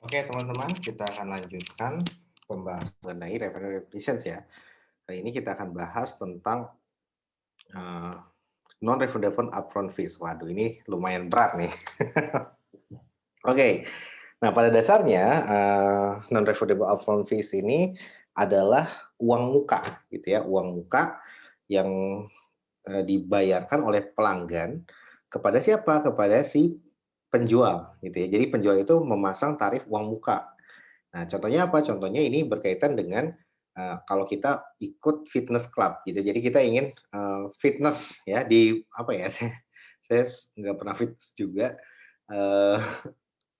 Oke teman-teman, kita akan lanjutkan pembahasan mengenai revenue recognition ya. Kali ini kita akan bahas tentang non refundable upfront fees. Waduh, ini lumayan berat nih. Oke, nah pada dasarnya non refundable upfront fees ini adalah uang muka, gitu ya, uang muka yang dibayarkan oleh pelanggan kepada siapa? Kepada si penjual, gitu ya. Jadi penjual itu memasang tarif uang muka. Nah, contohnya apa? Contohnya ini berkaitan dengan, kalau kita ikut fitness club gitu. Jadi kita ingin, fitness ya di apa ya, saya nggak pernah fitness juga, eee,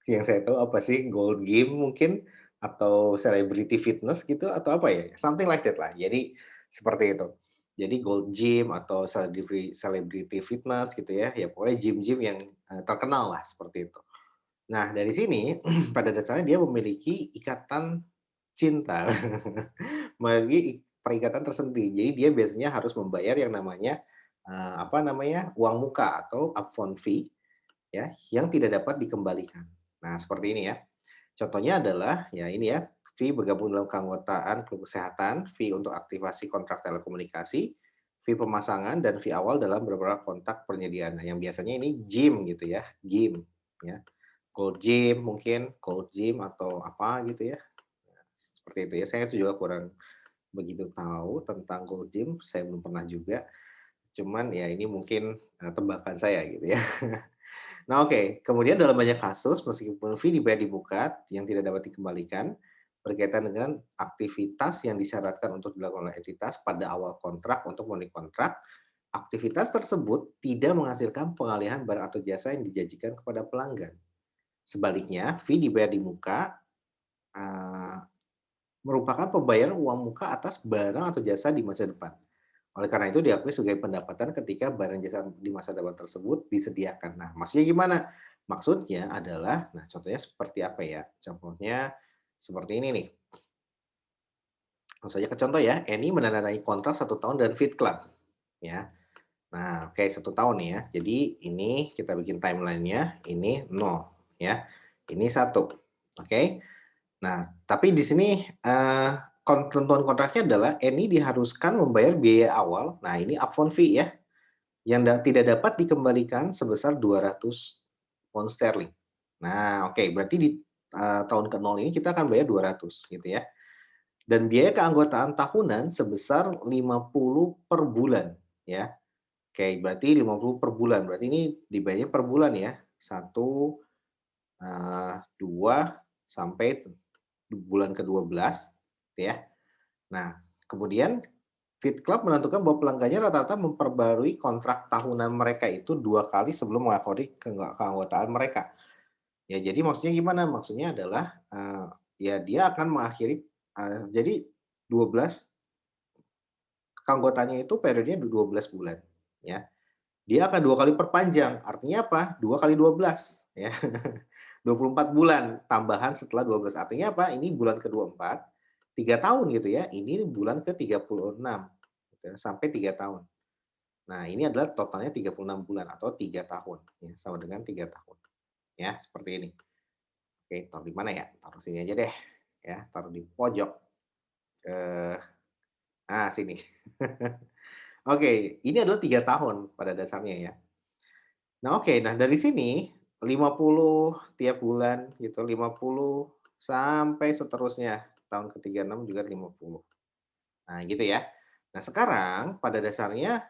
yang saya tahu apa sih, Gold Gym mungkin, atau Celebrity Fitness gitu, atau apa ya, something like that lah. Jadi seperti itu. Jadi Gold Gym atau Celebrity Fitness gitu ya, ya pokoknya gym-gym yang, terkenal lah, seperti itu. Nah, dari sini pada dasarnya dia memiliki ikatan cinta, memiliki perikatan tersendiri. Jadi dia biasanya harus membayar yang namanya, apa namanya, uang muka atau upfront fee ya, yang tidak dapat dikembalikan. Nah, seperti ini ya. Contohnya adalah ya ini ya, fee bergabung dalam keanggotaan klub kesehatan, fee untuk aktivasi kontrak telekomunikasi, fee pemasangan, dan fee awal dalam beberapa kontak penyediaan. Nah, yang biasanya ini gym gitu ya, gym ya. Gold Gym mungkin, Gold Gym atau apa gitu ya. Seperti itu ya, saya juga kurang begitu tahu tentang Gold Gym, saya belum pernah juga. Cuman ya ini mungkin, tebakan saya gitu ya. Nah oke, kemudian dalam banyak kasus meskipun fee dibayar di bukat yang tidak dapat dikembalikan, berkaitan dengan aktivitas yang disyaratkan untuk dilakukan oleh entitas pada awal kontrak untuk memenuhi kontrak, aktivitas tersebut tidak menghasilkan pengalihan barang atau jasa yang dijanjikan kepada pelanggan. Sebaliknya, fee dibayar di muka, eee, merupakan pembayaran uang muka atas barang atau jasa di masa depan. Oleh karena itu diakui sebagai pendapatan ketika barang jasa di masa depan tersebut disediakan. Nah, maksudnya gimana? Maksudnya adalah, nah contohnya seperti apa ya? Contohnya seperti ini nih, langsung saja ke contoh ya, Eni menandatangani kontrak 1 tahun dan Fit Club, ya. Nah, oke 1 tahun nih ya. Jadi ini kita bikin timeline-nya, ini 0 ya, ini 1, oke. Nah, tapi di sini, ketentuan kontraknya adalah Eni diharuskan membayar biaya awal, nah ini upfront fee ya, yang tidak dapat dikembalikan sebesar 200 pound sterling. Nah, oke, berarti di, tahun ke-0 ini kita akan bayar 200 gitu ya. Dan biaya keanggotaan tahunan sebesar 50 per bulan ya. Oke, berarti 50 per bulan, berarti ini dibayarnya per bulan ya. 1, 2, sampai bulan ke-12 gitu ya. Nah, kemudian Fit Club menentukan bahwa pelanggannya rata-rata memperbarui kontrak tahunan mereka itu 2 kali sebelum mengakhiri keanggotaan mereka. Ya jadi maksudnya gimana? Maksudnya adalah, ya dia akan mengakhiri, jadi 12 keanggotaannya itu periodenya 12 bulan, ya. Dia akan 2 kali perpanjang, artinya apa? 2 kali 12 ya, 24 bulan tambahan setelah 12. Artinya apa? Ini bulan ke-24, 3 tahun gitu ya, ini bulan ke-36 gitu ya, sampai 3 tahun. Nah, ini adalah totalnya 36 bulan atau 3 tahun ya, sama dengan 3 tahun ya, seperti ini. Oke, taruh di mana ya? Taruh sini aja deh ya, taruh di pojok, eee, sini. Oke, ini adalah 3 tahun pada dasarnya ya. Nah oke, nah dari sini 50 tiap bulan gitu, 50 sampai seterusnya, tahun ke-36 juga 50. Nah gitu ya. Nah sekarang pada dasarnya,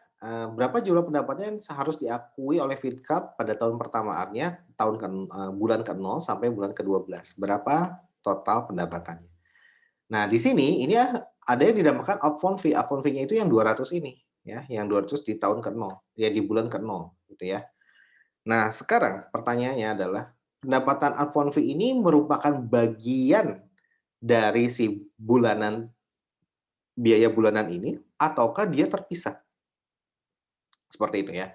berapa jumlah pendapatan yang harus diakui oleh Fitcap pada tahun pertamaannya, bulan ke-0 sampai bulan ke-12, berapa total pendapatannya. Nah di sini ini ya ada yang dinamakan upfront fee-nya itu yang 200 ini ya, yang 200 di tahun ke-0, ya di bulan ke-0 gitu ya. Nah, sekarang pertanyaannya adalah, pendapatan upfront fee ini merupakan bagian dari si biaya bulanan ini, ataukah dia terpisah? Seperti itu ya.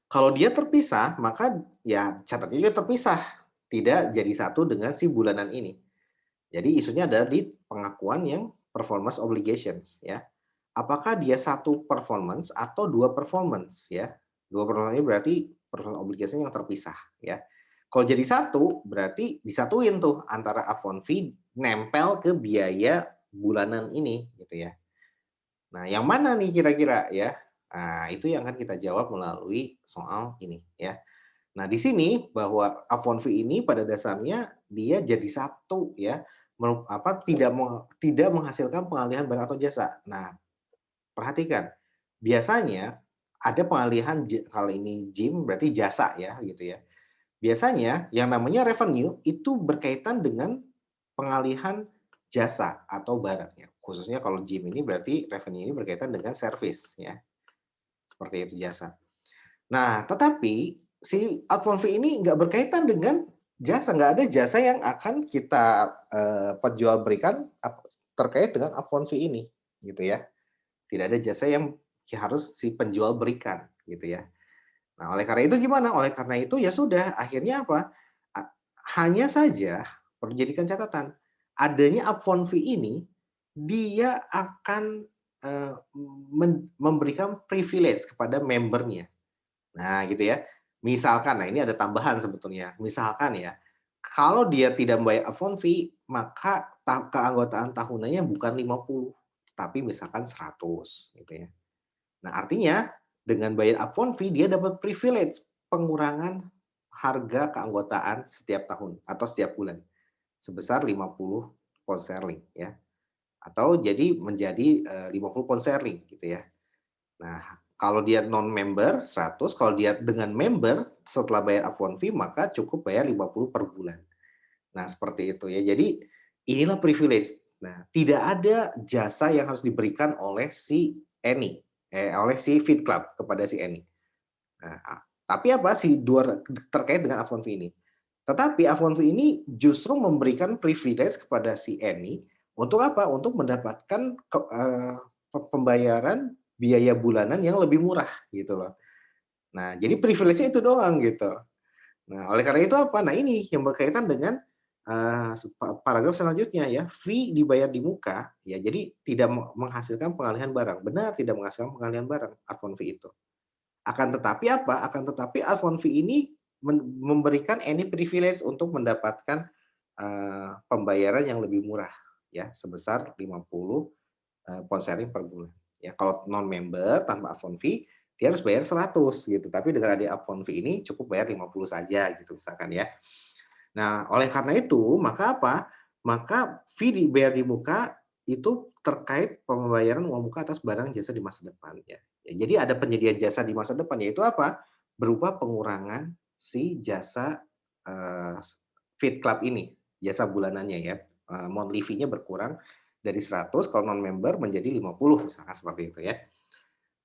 Kalau dia terpisah, maka ya catatnya juga terpisah, tidak jadi satu dengan si bulanan ini. Jadi isunya adalah di pengakuan yang performance obligations ya. Apakah dia satu performance atau 2 performance ya. 2 performance ini berarti performance obligation yang terpisah ya. Kalau jadi satu, berarti disatuin tuh antara upfront fee nempel ke biaya bulanan ini gitu ya. Nah, yang mana nih kira-kira ya? Nah, itu yang akan kita jawab melalui soal ini ya. Nah, di sini bahwa upfront fee ini pada dasarnya dia jadi satu ya, tidak menghasilkan pengalihan barang atau jasa. Nah, perhatikan, biasanya ada pengalihan kalau ini gym berarti jasa ya gitu ya. Biasanya yang namanya revenue itu berkaitan dengan pengalihan jasa atau barang ya. Khususnya kalau gym ini berarti revenue ini berkaitan dengan service ya, seperti itu jasa. Nah, tetapi si upfront fee ini nggak berkaitan dengan jasa, nggak ada jasa yang akan kita perjualbelikan terkait dengan upfront fee ini, gitu ya. Tidak ada jasa yang harus si penjual berikan, gitu ya. Nah, oleh karena itu gimana? Oleh karena itu ya sudah, akhirnya apa? Hanya saja perlu jadikan catatan, adanya upfront fee ini dia akan memberikan privilege kepada membernya. Nah, gitu ya. Misalkan, nah ini ada tambahan sebetulnya. Misalkan ya, kalau dia tidak membayar upfront fee, maka keanggotaan tahunannya bukan 50, tapi misalkan 100 gitu ya. Nah, artinya dengan bayar upfront fee dia dapat privilege pengurangan harga keanggotaan setiap tahun atau setiap bulan sebesar 50 pound sterling ya. Atau jadi menjadi 50 pound sterling gitu ya. Nah, kalau dia non-member 100, kalau dia dengan member setelah bayar upfront fee maka cukup bayar 50 per bulan. Nah, seperti itu ya. Jadi inilah privilege. Nah, tidak ada jasa yang harus diberikan oleh si Eni, oleh si Fit Club kepada si Eni. Nah, tapi apa si dua terkait dengan upfront fee ini. Tetapi upfront fee ini justru memberikan privilege kepada si Eni untuk apa? Untuk mendapatkan pembayaran biaya bulanan yang lebih murah gitu loh. Nah, jadi privilege-nya itu doang gitu. Nah, oleh karena itu apa? Nah, ini yang berkaitan dengan paragraf selanjutnya ya, fee dibayar di muka, ya jadi tidak menghasilkan pengalihan barang. Benar, tidak menghasilkan pengalihan barang, upfront fee itu. Akan tetapi apa? Akan tetapi upfront fee ini memberikan any privilege untuk mendapatkan pembayaran yang lebih murah ya, sebesar 50 pound sterling per bulan. Ya, kalau non-member tanpa upfront fee, dia harus bayar 100 gitu. Tapi dengan ada upfront fee ini cukup bayar 50 saja gitu misalkan ya. Nah, oleh karena itu, maka apa? Maka fee dibayar di muka itu terkait pembayaran uang muka atas barang jasa di masa depan ya. Ya, jadi ada penyediaan jasa di masa depan yaitu apa? Berupa pengurangan si jasa Fit Club ini, jasa bulanannya ya. Monthly fee-nya berkurang dari 100 kalau non member menjadi 50 misalkan seperti itu ya.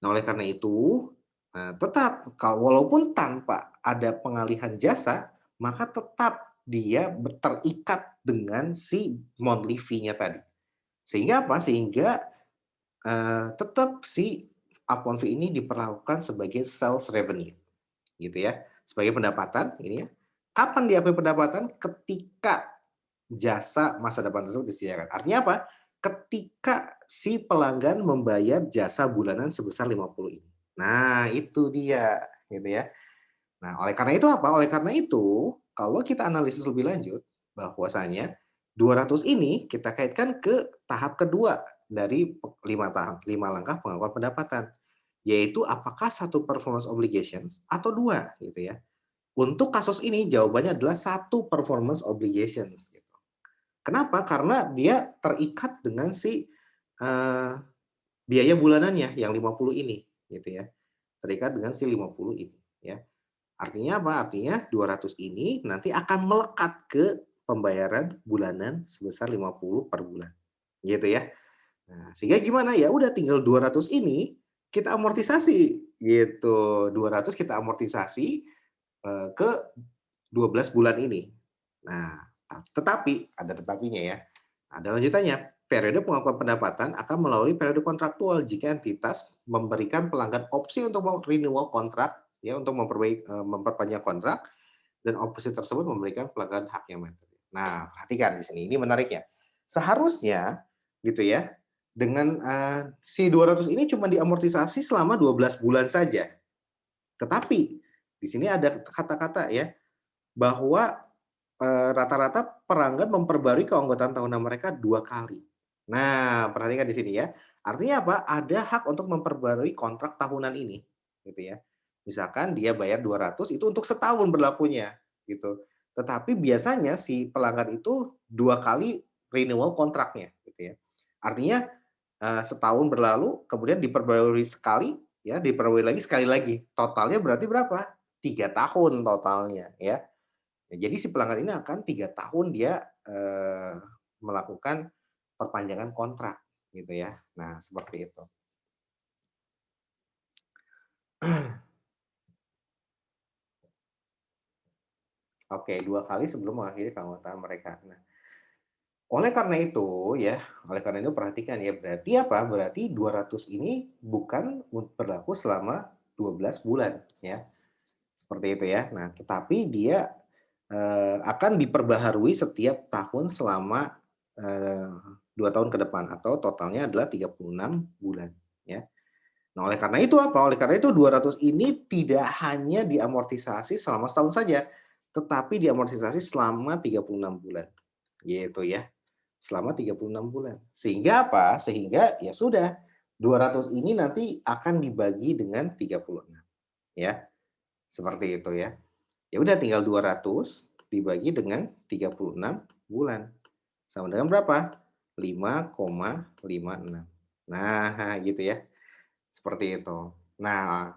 Nah, oleh karena itu, tetap walaupun tanpa ada pengalihan jasa, maka tetap dia terikat dengan si monthly fee-nya tadi. Sehingga apa? Sehingga tetap si upfront fee ini diperlakukan sebagai sales revenue, gitu ya, sebagai pendapatan ini ya. Kapan diakui pendapatan? Ketika jasa masa depan tersebut disediakan. Artinya apa? Ketika si pelanggan membayar jasa bulanan sebesar 50 ini. Nah, itu dia, gitu ya. Nah, oleh karena itu apa? Oleh karena itu, kalau kita analisis lebih lanjut, bahwasanya 200 ini kita kaitkan ke tahap kedua dari 5 langkah pengakuan pendapatan, yaitu apakah satu performance obligations atau dua, gitu ya. Untuk kasus ini jawabannya adalah satu performance obligations. Gitu. Kenapa? Karena dia terikat dengan si biaya bulanannya yang 50 ini, gitu ya. Terikat dengan si 50 ini, ya. Artinya apa? Artinya 200 ini nanti akan melekat ke pembayaran bulanan sebesar 50 per bulan, gitu ya. Nah, sehingga gimana? Ya udah tinggal 200 ini kita amortisasi, gitu. 200 kita amortisasi ke 12 bulan ini. Nah, tetapi ada tetapinya ya. Ada lanjutannya. Periode pengakuan pendapatan akan melalui periode kontraktual jika entitas memberikan pelanggan opsi untuk renewal kontrak ya untuk memperpanjang kontrak dan opsi tersebut memberikan pelanggan hak yang materi. Nah, perhatikan di sini ini menariknya. Seharusnya gitu ya, dengan si 200 ini cuma diamortisasi selama 12 bulan saja. Tetapi di sini ada kata-kata ya, bahwa rata-rata pelanggan memperbarui keanggotaan tahunan mereka 2 kali. Nah, perhatikan di sini ya. Artinya apa? Ada hak untuk memperbarui kontrak tahunan ini, gitu ya. Misalkan dia bayar 200 itu untuk setahun berlakunya, gitu. Tetapi biasanya si pelanggan itu 2 kali renewal kontraknya, gitu ya. Artinya, setahun berlalu, kemudian diperbarui sekali, ya, diperbarui lagi sekali lagi. Totalnya berarti berapa? 3 tahun totalnya, ya. Ya, jadi si pelanggan ini akan 3 tahun dia, melakukan perpanjangan kontrak, gitu ya. Nah, seperti itu. Oke, 2 kali sebelum mengakhiri keanggotaan mereka. Nah, oleh karena itu ya, oleh karena itu perhatikan ya, berarti apa? Berarti 200 ini bukan berlaku selama 12 bulan, ya, seperti itu ya. Nah, tetapi dia, akan diperbaharui setiap tahun selama, 2 tahun ke depan atau totalnya adalah 36 bulan, ya. Nah, oleh karena itu apa? Oleh karena itu 200 ini tidak hanya diamortisasi selama setahun saja, tetapi diamortisasi selama 36 bulan, gitu ya. Selama 36 bulan. Sehingga apa? Sehingga ya sudah, 200 ini nanti akan dibagi dengan 36, ya. Seperti itu ya. Ya udah tinggal 200 dibagi dengan 36 bulan. Sama dengan berapa? 5,56. Nah, gitu ya. Seperti itu. Nah,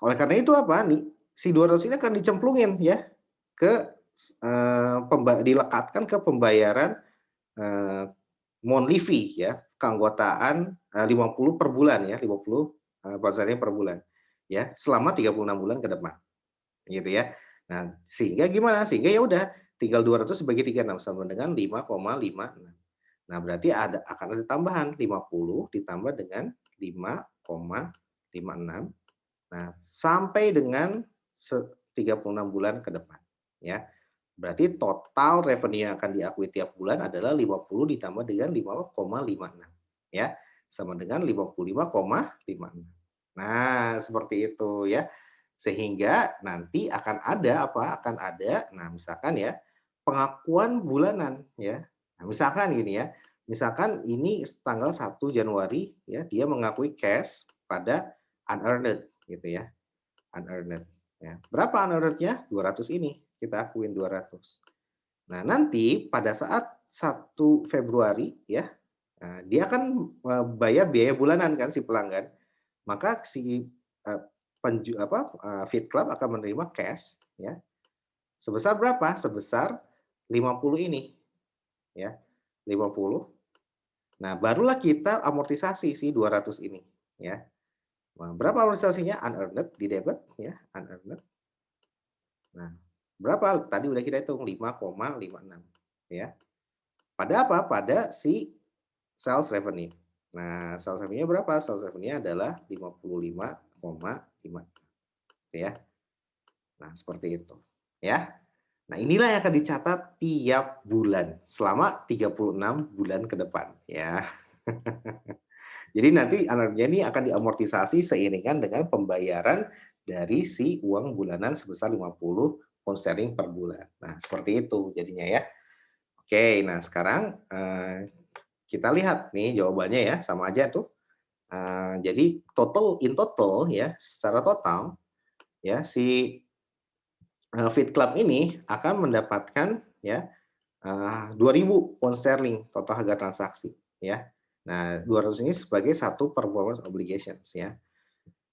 oleh karena itu apa nih, si 200 ini akan dicemplungin ya ke dilekatkan ke pembayaran, eee, monthly fee ya, keanggotaan, 50 per bulan ya, 50, bahasanya per bulan, ya, selama 36 bulan ke depan, gitu ya. Nah, sehingga gimana? Sehingga ya udah tinggal 200 dibagi 36 sama dengan 5,56. Nah, berarti akan ada tambahan 50 ditambah dengan 5,56. Nah, sampai dengan 36 bulan ke depan, ya. Berarti total revenue yang akan diakui tiap bulan adalah 50 ditambah dengan 5,56, ya, sama dengan 55,56. Nah, seperti itu ya. Sehingga nanti akan ada apa, akan ada, nah misalkan ya, pengakuan bulanan ya. Nah, misalkan gini ya, misalkan ini tanggal 1 Januari ya, dia mengakui cash pada unearned gitu ya, unearned ya. Berapa unearned-nya? 200 ini, kita akuin 200. Nah, nanti pada saat 1 Februari ya, dia akan, bayar biaya bulanan kan si pelanggan. Maka si, Fit Club akan menerima cash ya, sebesar berapa? Sebesar 50 ini ya, 50. Nah, barulah kita amortisasi si 200 ini ya. Nah, berapa amortisasinya? Unearned di debit ya, unearned. Nah, berapa? Tadi udah kita hitung 5,56 ya. Pada apa? Pada si sales revenue. Nah, sales revenue-nya berapa? Sales revenue-nya adalah 55,5 ya. Nah, seperti itu ya. Nah, inilah yang akan dicatat tiap bulan selama 36 bulan ke depan ya. Jadi nanti anaknya ini akan diamortisasi seiringan dengan pembayaran dari si uang bulanan sebesar 50 pound sterling per bulan. Nah, seperti itu jadinya ya. Oke, nah sekarang, kita lihat nih jawabannya ya, sama aja tuh. Jadi total ya, secara total ya si, Fit Club ini akan mendapatkan ya, 2.000 pound sterling total harga transaksi ya. Nah, 200 ini sebagai satu performance obligations ya.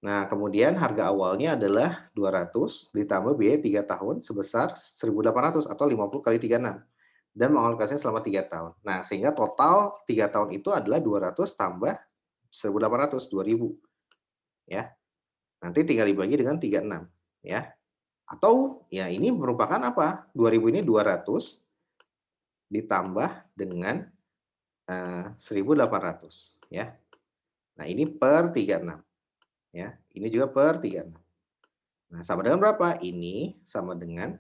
Nah, kemudian harga awalnya adalah 200 ditambah biaya 3 tahun sebesar 1.800 atau 50 kali 36 dan mengalokasinya selama 3 tahun. Nah, sehingga total 3 tahun itu adalah 200 tambah 1.800, 2.000 ya. Nanti tinggal dibagi dengan 36 ya. Atau ya ini merupakan apa? 2.000 ini 200 ditambah dengan 1.800 ya. Nah, ini per 36 ya. Ini juga per 36. Nah, sama dengan berapa? Ini sama dengan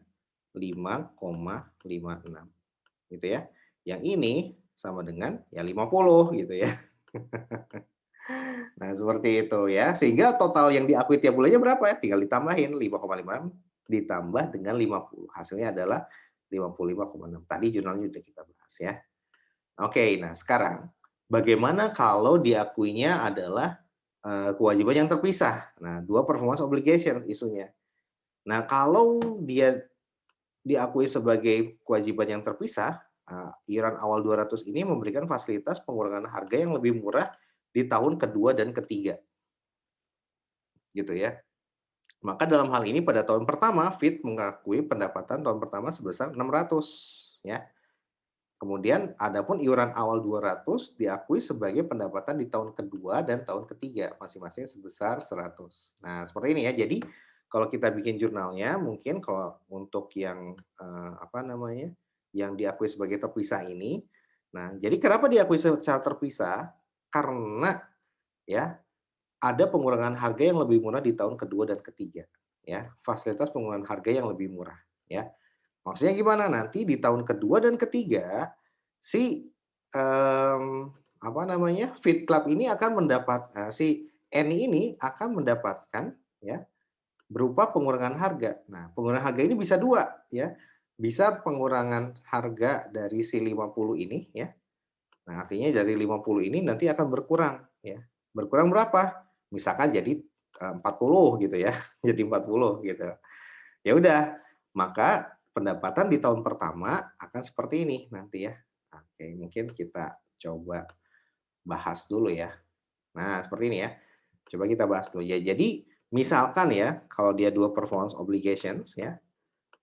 5,56 gitu ya. Yang ini sama dengan ya 50 gitu ya. Nah, seperti itu ya. Sehingga total yang diakui tiap bulannya berapa ya? Tinggal ditambahin 5,56 ditambah dengan 50. Hasilnya adalah 55,6. Tadi jurnalnya sudah kita bahas ya. Oke, nah sekarang bagaimana kalau diakuinya adalah kewajiban yang terpisah? Nah, dua performance obligations isunya. Nah, kalau dia diakui sebagai kewajiban yang terpisah, iuran awal 200 ini memberikan fasilitas pengurangan harga yang lebih murah di tahun kedua dan ketiga, gitu ya. Maka dalam hal ini pada tahun pertama, Fit mengakui pendapatan tahun pertama sebesar 600, ya. Kemudian adapun iuran awal 200 diakui sebagai pendapatan di tahun kedua dan tahun ketiga, masing-masing sebesar 100. Nah, seperti ini ya. Jadi kalau kita bikin jurnalnya, mungkin kalau untuk yang apa namanya, yang diakui sebagai terpisah ini, nah jadi kenapa diakui secara terpisah? Karena ya ada pengurangan harga yang lebih murah di tahun kedua dan ketiga, ya. Fasilitas pengurangan harga yang lebih murah, ya. Maksudnya gimana? Nanti di tahun kedua dan ketiga si, apa namanya, Fit Club ini akan si Eni ini akan mendapatkan ya, berupa pengurangan harga. Nah, pengurangan harga ini bisa 2 ya, bisa pengurangan harga dari si 50 ini ya. Nah, artinya dari 50 ini nanti akan berkurang ya. Berkurang berapa? Misalkan jadi, 40 gitu ya, jadi 40 gitu. Ya udah, maka pendapatan di tahun pertama akan seperti ini nanti ya. Oke, mungkin kita coba bahas dulu ya. Nah, seperti ini ya. Coba kita bahas dulu ya. Jadi, misalkan ya, kalau dia 2 performance obligations ya,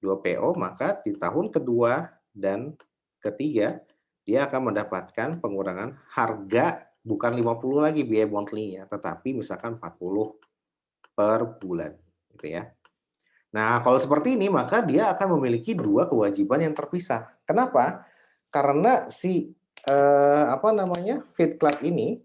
2 PO, maka di tahun kedua dan ketiga dia akan mendapatkan pengurangan harga bukan 50 lagi biaya monthly-nya, tetapi misalkan 40 per bulan, gitu ya. Nah, kalau seperti ini maka dia akan memiliki 2 kewajiban yang terpisah. Kenapa? Karena si, apa namanya, Fit Club ini,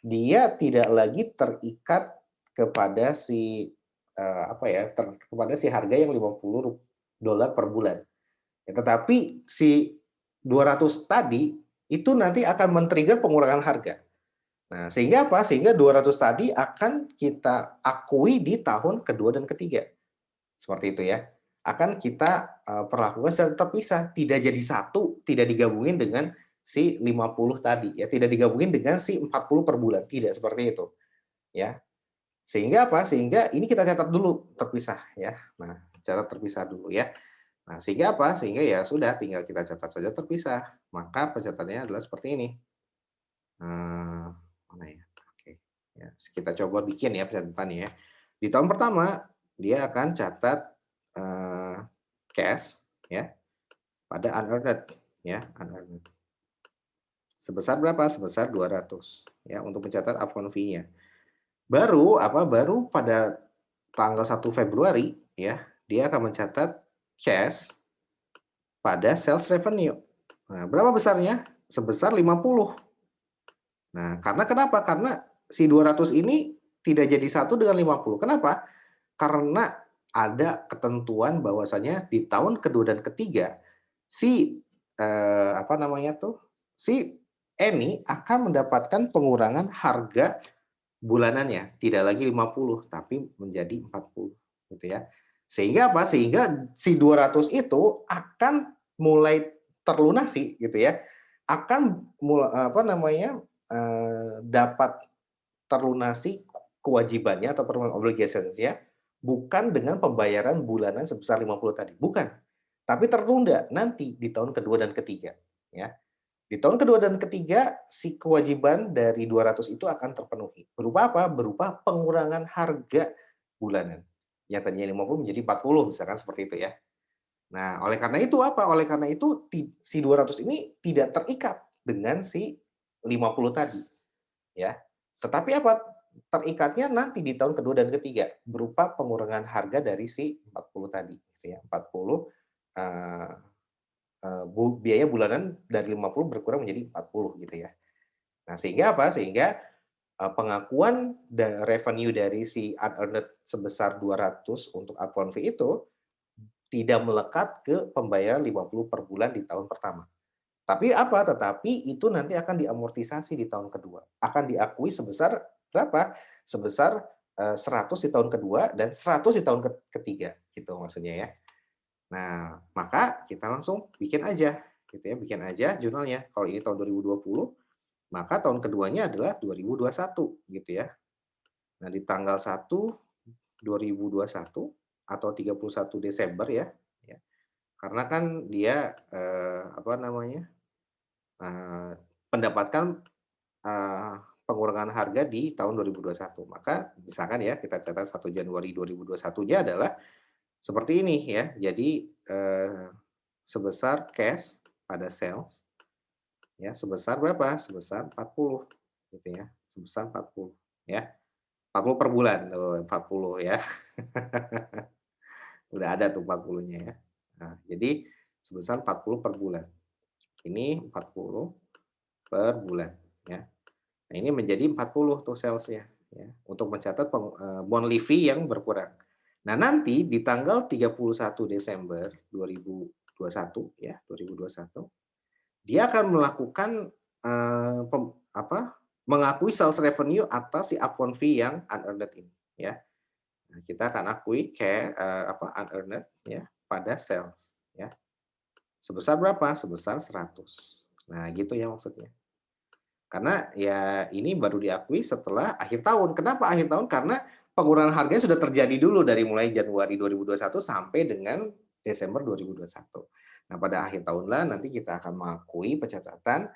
dia tidak lagi terikat kepada si, apa ya, kepada si harga yang $50 per bulan. Ya, tetapi si 200 tadi, itu nanti akan men-trigger pengurangan harga. Nah, sehingga apa? Sehingga 200 tadi akan kita akui di tahun kedua dan ketiga. Seperti itu ya. Akan kita, perlakukan secara terpisah, tidak jadi satu, tidak digabungin dengan si 50 tadi ya, tidak digabungin dengan si 40 per bulan, tidak seperti itu, ya. Sehingga apa? Sehingga ini kita catat dulu terpisah ya. Nah, catat terpisah dulu ya. Nah, sehingga apa? Sehingga ya sudah tinggal kita catat saja terpisah. Maka pencatatannya adalah seperti ini. Mana ya? Oke, ya, kita coba bikin ya pencatatannya ya. Di tahun pertama dia akan catat cash ya pada unearned ya, unearned. Sebesar berapa? Sebesar 200 ya untuk mencatat upfront fee-nya. Baru pada tanggal 1 Februari ya, dia akan mencatat cash pada sales revenue. Nah, berapa besarnya? Sebesar 50. Nah, karena kenapa? Karena si 200 ini tidak jadi satu dengan 50. Kenapa? Karena ada ketentuan bahwasanya di tahun kedua dan ketiga si apa namanya tuh, si Eni akan mendapatkan pengurangan harga bulanannya, tidak lagi 50 tapi menjadi 40 gitu ya. Sehingga apa? Sehingga si 200 itu akan mulai terlunasi gitu ya. Akan apa namanya, dapat terlunasi kewajibannya atau performance obligations-nya bukan dengan pembayaran bulanan sebesar 50 tadi, bukan. Tapi tertunda nanti di tahun kedua dan ketiga, ya. Di tahun kedua dan ketiga, si kewajiban dari 200 itu akan terpenuhi. Berupa apa? Berupa pengurangan harga bulanan. Yang tadinya 50 menjadi 40 misalkan seperti itu ya. Nah, oleh karena itu apa? Oleh karena itu si 200 ini tidak terikat dengan si 50 tadi, ya. Tetapi apa? Terikatnya nanti di tahun kedua dan ketiga berupa pengurangan harga dari si 40 tadi, gitu ya. 40 eee biaya bulanan dari 50 berkurang menjadi 40 gitu ya. Nah, sehingga apa? Sehingga, pengakuan revenue dari si unearned sebesar 200 untuk upfront fee itu tidak melekat ke pembayaran 50 per bulan di tahun pertama. Tapi apa? Tetapi itu nanti akan diamortisasi di tahun kedua. Akan diakui sebesar berapa? Sebesar, 100 di tahun kedua dan 100 di tahun ketiga, gitu maksudnya ya. Nah, maka kita langsung bikin aja gitu ya, bikin aja jurnalnya. Kalau ini tahun 2020, maka tahun keduanya adalah 2021 gitu ya. Nah, di tanggal 1 2021 atau 31 Desember ya, ya. Karena kan dia apa namanya? eee, mendapatkan eee, pengurangan harga di tahun 2021. Maka misalkan ya kita catat 1 Januari 2021-nya adalah seperti ini ya. Jadi, sebesar cash pada sales ya, sebesar berapa? Sebesar 40 gitu ya, sebesar 40 ya. 40 per bulan, 40 ya. Udah ada tuh 40-nya ya. Nah, jadi sebesar 40 per bulan. Ini 40 per bulan ya. Nah, ini menjadi 40 tuh sales-nya ya, untuk mencatat monthly fee yang berkurang. Nah, nanti di tanggal 31 Desember 2021 ya, 2021 dia akan melakukan, mengakui sales revenue atas si upfront fee yang unearned ini ya. Nah, kita akan akui unearned ya pada sales ya. Sebesar berapa? Sebesar 100. Nah, gitu ya maksudnya. Karena ya ini baru diakui setelah akhir tahun. Kenapa akhir tahun? Karena pengurangan harganya sudah terjadi dulu dari mulai Januari 2021 sampai dengan Desember 2021. Nah, pada akhir tahun lah nanti kita akan mengakui pencatatan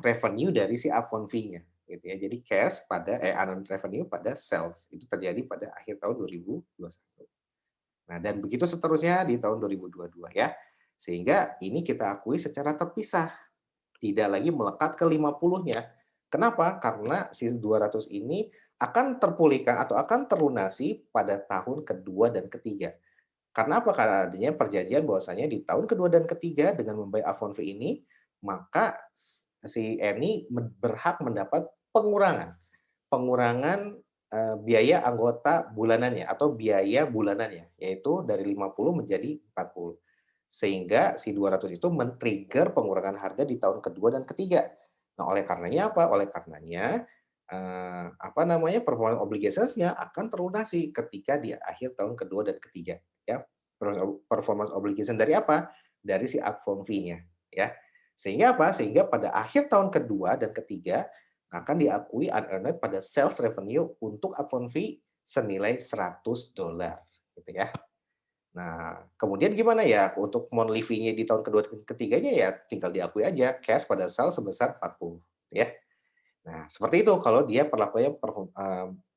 revenue dari si upfront fee-nya gitu ya. Jadi cash pada unearned revenue pada sales itu terjadi pada akhir tahun 2021. Nah, dan begitu seterusnya di tahun 2022 ya. Sehingga ini kita akui secara terpisah, tidak lagi melekat ke 50-nya. Kenapa? Karena si 200 ini akan terpulihkan atau akan terlunasi pada tahun kedua dan ketiga. Karena apa? Karena adanya perjanjian bahwasanya di tahun kedua dan ketiga dengan membayar upfront fee ini, maka si Eni berhak mendapat pengurangan. Pengurangan biaya anggota bulanannya atau biaya bulanannya, yaitu dari 50 menjadi 40. Sehingga si 200 itu men-trigger pengurangan harga di tahun kedua dan ketiga. Nah, oleh karenanya apa? Oleh karenanya, performance obligations-nya akan terlunasi ketika di akhir tahun kedua dan ketiga, ya. Performance obligation dari apa? Dari si upfront fee-nya, ya. Sehingga apa? Sehingga pada akhir tahun kedua dan ketiga akan diakui unearned pada sales revenue untuk upfront fee senilai $100 gitu ya. Nah, kemudian gimana ya untuk monthly fee-nya di tahun kedua dan ketiganya ya tinggal diakui aja cash pada sales sebesar 40 gitu ya. Nah, seperti itu kalau dia perlakuannya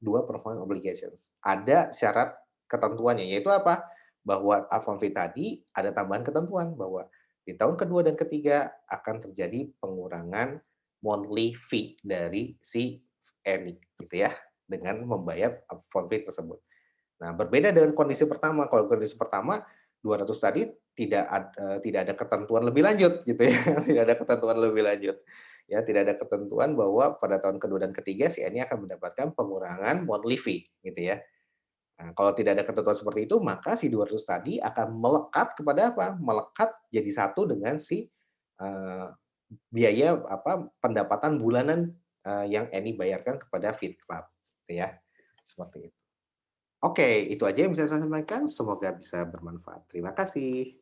dua performance obligations. Ada syarat ketentuannya, yaitu apa? Bahwa upfront fee tadi ada tambahan ketentuan bahwa di tahun kedua dan ketiga akan terjadi pengurangan monthly fee dari si Eni gitu ya, dengan membayar upfront fee tersebut. Nah, berbeda dengan kondisi pertama. Kalau kondisi pertama 200 tadi tidak ada ketentuan lebih lanjut gitu ya, tidak ada ketentuan lebih lanjut. Ya, tidak ada ketentuan bahwa pada tahun kedua dan ketiga si Eni akan mendapatkan pengurangan monthly fee gitu ya. Nah, kalau tidak ada ketentuan seperti itu, maka si 200 tadi akan melekat kepada apa? Melekat jadi satu dengan si eee, biaya pendapatan bulanan yang Eni bayarkan kepada Fit Club gitu ya. Seperti itu. Oke, itu aja yang bisa saya sampaikan. Semoga bisa bermanfaat. Terima kasih.